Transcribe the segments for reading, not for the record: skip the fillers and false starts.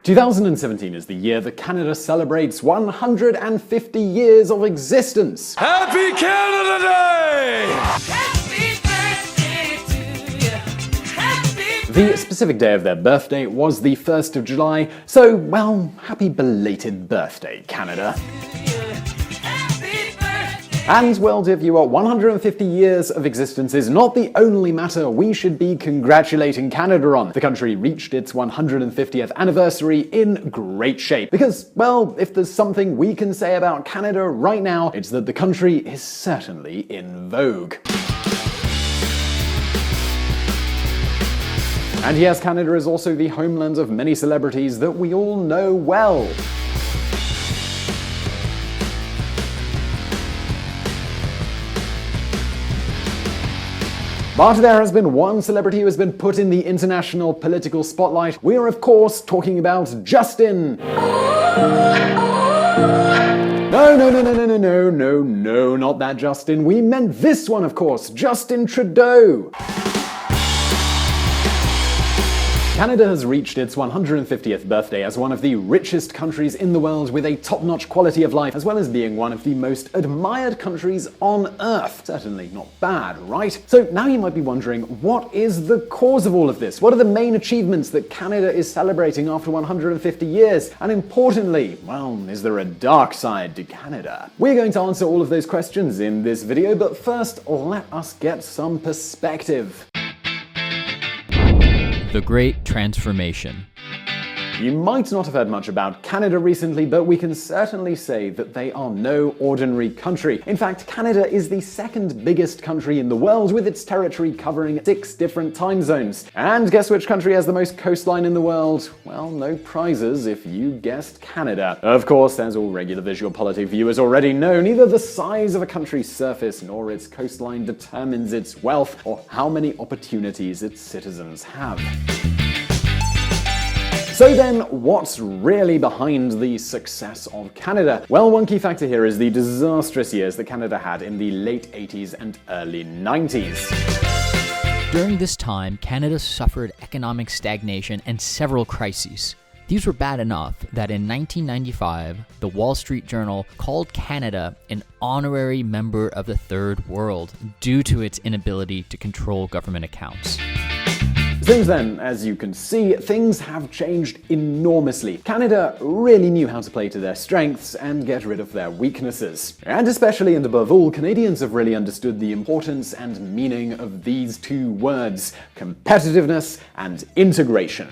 2017 is the year that Canada celebrates 150 years of existence. Happy Canada Day! Happy birthday to you. Happy The specific day of their birthday was the 1st of July, so, well, happy belated birthday, Canada. And, well, dear viewer, 150 years of existence is not the only matter we should be congratulating Canada on. The country reached its 150th anniversary in great shape. Because, well, if there's something we can say about Canada right now, it's that the country is certainly in vogue. And yes, Canada is also the homeland of many celebrities that we all know well. But there has been one celebrity who has been put in the international political spotlight. We are, of course, talking about Justin. No, not that Justin. We meant this one, of course, Justin Trudeau. Canada has reached its 150th birthday as one of the richest countries in the world with a top-notch quality of life, as well as being one of the most admired countries on Earth. Certainly not bad, right? So now you might be wondering, what is the cause of all of this? What are the main achievements that Canada is celebrating after 150 years? And importantly, well, is there a dark side to Canada? We're going to answer all of those questions in this video, but first, let us get some perspective. The Great Transformation. You might not have heard much about Canada recently, but we can certainly say that they are no ordinary country. In fact, Canada is the second biggest country in the world, with its territory covering 6 different time zones. And guess which country has the most coastline in the world? Well, no prizes if you guessed Canada. Of course, as all regular VisualPolitik viewers already know, neither the size of a country's surface nor its coastline determines its wealth or how many opportunities its citizens have. So then, what's really behind the success of Canada? Well, one key factor here is the disastrous years that Canada had in the late 80s and early 90s. During this time, Canada suffered economic stagnation and several crises. These were bad enough that in 1995, the Wall Street Journal called Canada an honorary member of the Third World due to its inability to control government accounts. Since then, as you can see, things have changed enormously. Canada really knew how to play to their strengths and get rid of their weaknesses. And especially and above all, Canadians have really understood the importance and meaning of these two words: competitiveness and integration.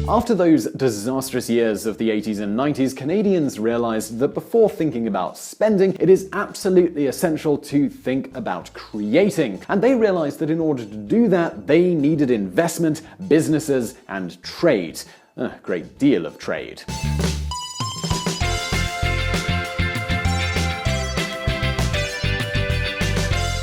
After those disastrous years of the 80s and 90s, Canadians realized that before thinking about spending, it is absolutely essential to think about creating. And they realized that in order to do that, they needed investment, businesses, and trade. A great deal of trade.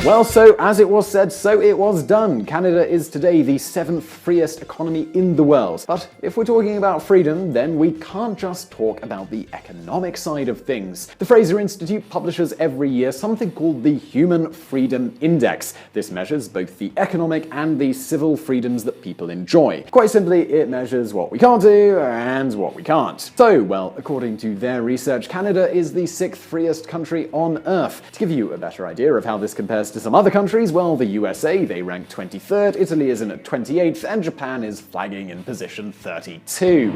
Well, so as it was said, so it was done. Canada is today the 7th freest economy in the world. But if we're talking about freedom, then we can't just talk about the economic side of things. The Fraser Institute publishes every year something called the Human Freedom Index. This measures both the economic and the civil freedoms that people enjoy. Quite simply, it measures what we can't do and what we can't. So, well, according to their research, Canada is the 6th freest country on Earth. To give you a better idea of how this compares to some other countries, well, the USA, they rank 23rd, Italy is in at 28th, and Japan is flagging in position 32.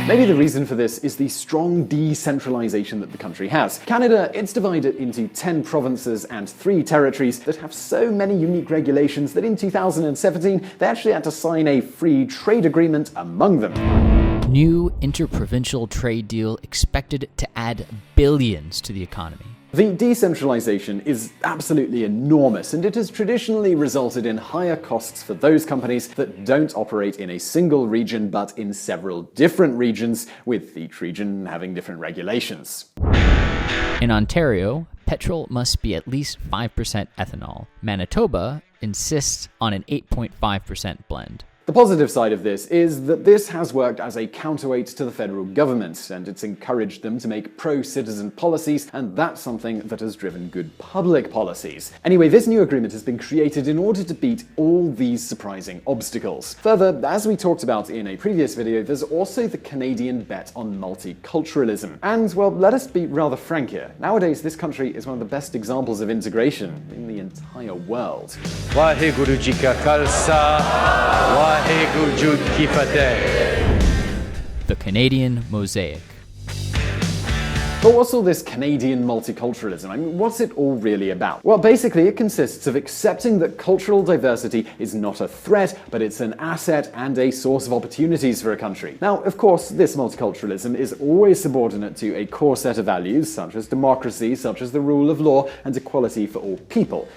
Maybe the reason for this is the strong decentralization that the country has. Canada, it's divided into 10 provinces and 3 territories that have so many unique regulations that in 2017, they actually had to sign a free trade agreement among them. New interprovincial trade deal expected to add billions to the economy. The decentralization is absolutely enormous, and it has traditionally resulted in higher costs for those companies that don't operate in a single region but in several different regions, with each region having different regulations. In Ontario, petrol must be at least 5% ethanol. Manitoba insists on an 8.5% blend. The positive side of this is that this has worked as a counterweight to the federal government, and it's encouraged them to make pro-citizen policies, and that's something that has driven good public policies. Anyway, this new agreement has been created in order to beat all these surprising obstacles. Further, as we talked about in a previous video, there's also the Canadian bet on multiculturalism. And, well, let us be rather frank here. Nowadays, this country is one of the best examples of integration in the entire world. Waheguru Ji Ka Khalsa, Waheguru Ji Ki Fateh. The Canadian Mosaic. But what's all this Canadian multiculturalism? I mean, what's it all really about? Well, basically, it consists of accepting that cultural diversity is not a threat, but it's an asset and a source of opportunities for a country. Now, of course, this multiculturalism is always subordinate to a core set of values, such as democracy, such as the rule of law, and equality for all people.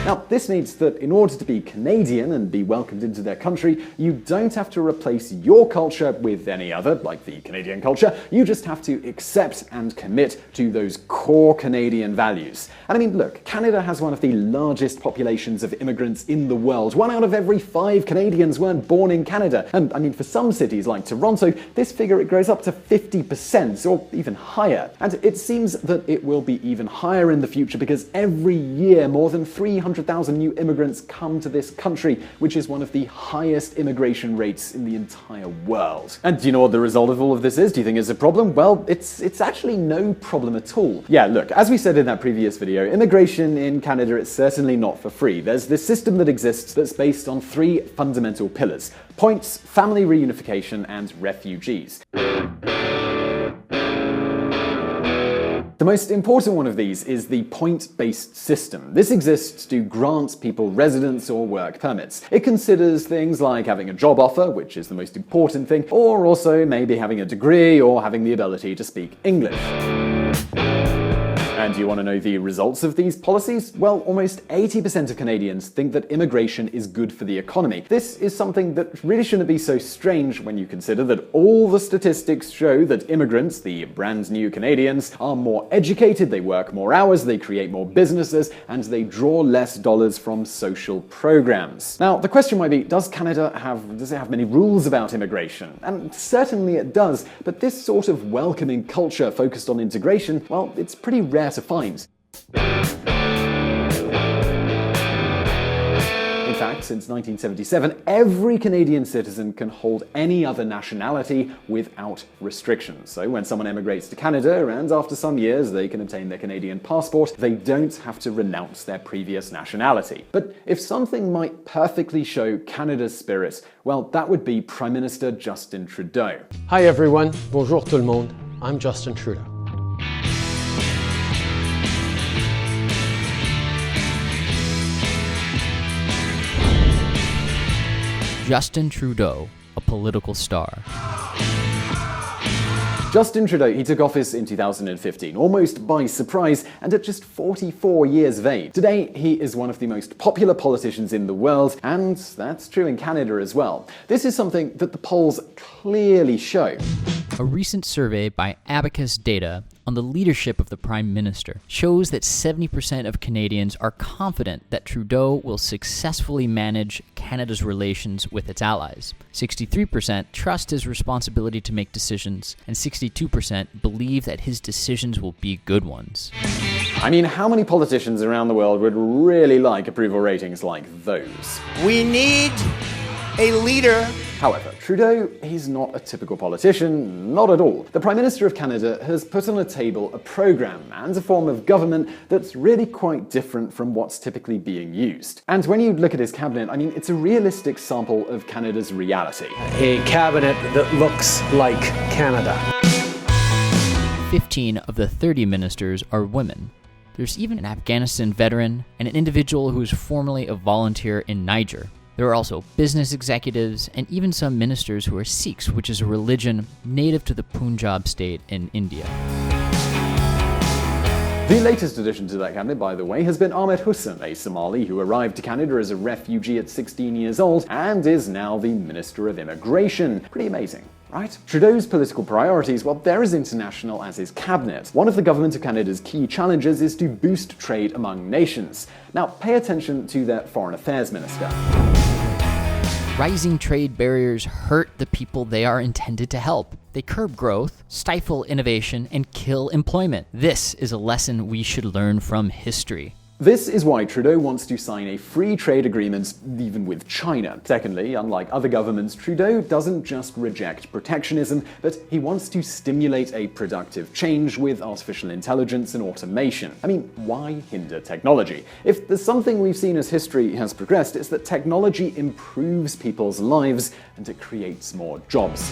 Now, this means that in order to be Canadian and be welcomed into their country, you don't have to replace your culture with any other, like the Canadian culture. You just have to accept and commit to those core Canadian values. And I mean, look, Canada has one of the largest populations of immigrants in the world. 1 out of every 5 Canadians weren't born in Canada. And I mean, for some cities like Toronto, this figure it grows up to 50% or even higher. And it seems that it will be even higher in the future because every year more than 300,000 new immigrants come to this country, which is one of the highest immigration rates in the entire world. And do you know what the result of all of this is? Do you think it's a problem? Well, it's actually no problem at all. Yeah, look, as we said in that previous video, immigration in Canada is certainly not for free. There's this system that exists that's based on 3 fundamental pillars: points, family reunification, and refugees. The most important one of these is the point-based system. This exists to grant people residence or work permits. It considers things like having a job offer, which is the most important thing, or also maybe having a degree or having the ability to speak English. And do you want to know the results of these policies? Well, almost 80% of Canadians think that immigration is good for the economy. This is something that really shouldn't be so strange when you consider that all the statistics show that immigrants, the brand new Canadians, are more educated, they work more hours, they create more businesses, and they draw less dollars from social programs. Now, the question might be, does Canada have many rules about immigration? And certainly it does, but this sort of welcoming culture focused on integration, well, it's pretty rare to find. In fact, since 1977, every Canadian citizen can hold any other nationality without restrictions. So when someone emigrates to Canada and after some years they can obtain their Canadian passport, they don't have to renounce their previous nationality. But if something might perfectly show Canada's spirit, well, that would be Prime Minister Justin Trudeau. Hi everyone, bonjour tout le monde, I'm Justin Trudeau. Justin Trudeau, a political star. Justin Trudeau, he took office in 2015, almost by surprise, and at just 44 years of age. Today, he is one of the most popular politicians in the world, and that's true in Canada as well. This is something that the polls clearly show. A recent survey by Abacus Data on the leadership of the Prime Minister shows that 70% of Canadians are confident that Trudeau will successfully manage Canada's relations with its allies. 63% trust his responsibility to make decisions, and 62% believe that his decisions will be good ones. I mean, how many politicians around the world would really like approval ratings like those? We need a leader. However, Trudeau, he's not a typical politician, not at all. The Prime Minister of Canada has put on the table a program and a form of government that's really quite different from what's typically being used. And when you look at his cabinet, I mean, it's a realistic sample of Canada's reality. A cabinet that looks like Canada. 15 of the 30 ministers are women. There's even an Afghanistan veteran and an individual who was formerly a volunteer in Niger. There are also business executives and even some ministers who are Sikhs, which is a religion native to the Punjab state in India. The latest addition to that cabinet, by the way, has been Ahmed Hussein, a Somali who arrived to Canada as a refugee at 16 years old and is now the Minister of Immigration. Pretty amazing, right? Trudeau's political priorities, well, they're as international as his cabinet. One of the government of Canada's key challenges is to boost trade among nations. Now, pay attention to their Foreign Affairs Minister. Rising trade barriers hurt the people they are intended to help. They curb growth, stifle innovation, and kill employment. This is a lesson we should learn from history. This is why Trudeau wants to sign a free trade agreement even with China. Secondly, unlike other governments, Trudeau doesn't just reject protectionism, but he wants to stimulate a productive change with artificial intelligence and automation. I mean, why hinder technology? If there's something we've seen as history has progressed, it's that technology improves people's lives and it creates more jobs.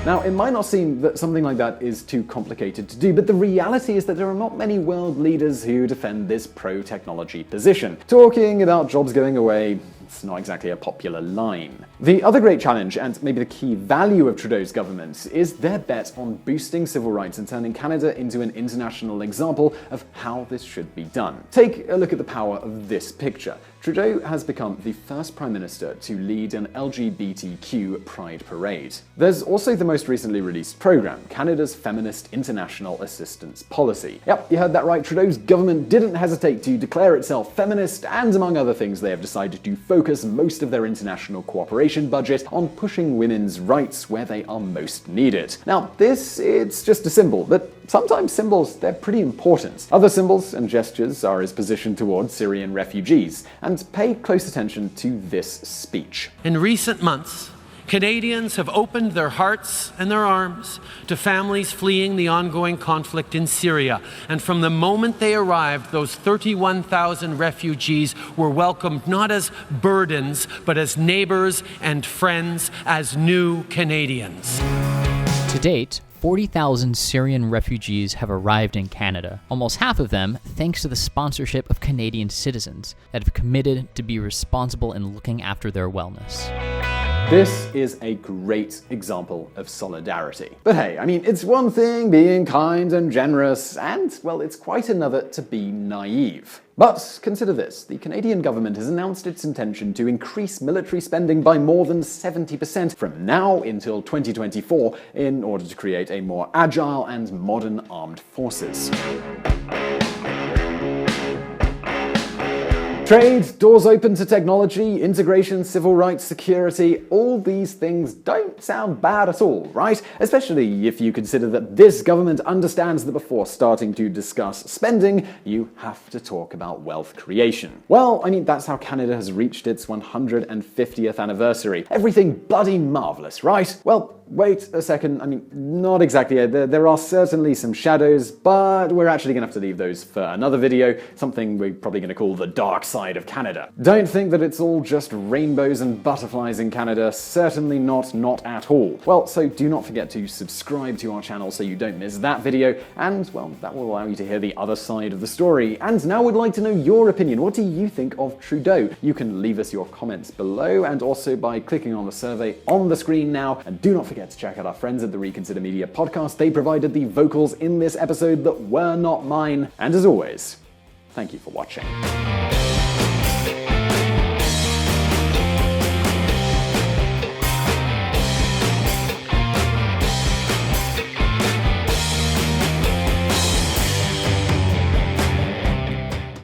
Now, it might not seem that something like that is too complicated to do, but the reality is that there are not many world leaders who defend this pro-technology position. Talking about jobs going away, it's not exactly a popular line. The other great challenge, and maybe the key value of Trudeau's government, is their bet on boosting civil rights and turning Canada into an international example of how this should be done. Take a look at the power of this picture. Trudeau has become the first Prime Minister to lead an LGBTQ pride parade. There's also the most recently released program, Canada's Feminist International Assistance Policy. Yep, you heard that right. Trudeau's government didn't hesitate to declare itself feminist, and among other things, they have decided to focus most of their international cooperation budget on pushing women's rights where they are most needed. Now, it's just a symbol, but sometimes symbols, they're pretty important. Other symbols and gestures are his position towards Syrian refugees. And pay close attention to this speech. In recent months, Canadians have opened their hearts and their arms to families fleeing the ongoing conflict in Syria. And from the moment they arrived, those 31,000 refugees were welcomed not as burdens, but as neighbors and friends, as new Canadians. To date, 40,000 Syrian refugees have arrived in Canada, almost half of them thanks to the sponsorship of Canadian citizens that have committed to be responsible in looking after their wellness. This is a great example of solidarity. But hey, I mean, it's one thing being kind and generous, and, well, it's quite another to be naive. But consider this, the Canadian government has announced its intention to increase military spending by more than 70% from now until 2024 in order to create a more agile and modern armed forces. Trade, doors open to technology, integration, civil rights, security, all these things don't sound bad at all, right? Especially if you consider that this government understands that before starting to discuss spending, you have to talk about wealth creation. Well, I mean, that's how Canada has reached its 150th anniversary. Everything bloody marvelous, right? Well, wait a second, I mean, not exactly. There are certainly some shadows, but we're actually going to have to leave those for another video, something we're probably going to call the dark side of Canada. Don't think that it's all just rainbows and butterflies in Canada, certainly not at all. Well, so do not forget to subscribe to our channel so you don't miss that video, and, well, that will allow you to hear the other side of the story. And now we'd like to know your opinion. What do you think of Trudeau? You can leave us your comments below, and also by clicking on the survey on the screen now, and do not forget to check out our friends at the Reconsider Media podcast. They provided the vocals in this episode that were not mine. And as always, thank you for watching.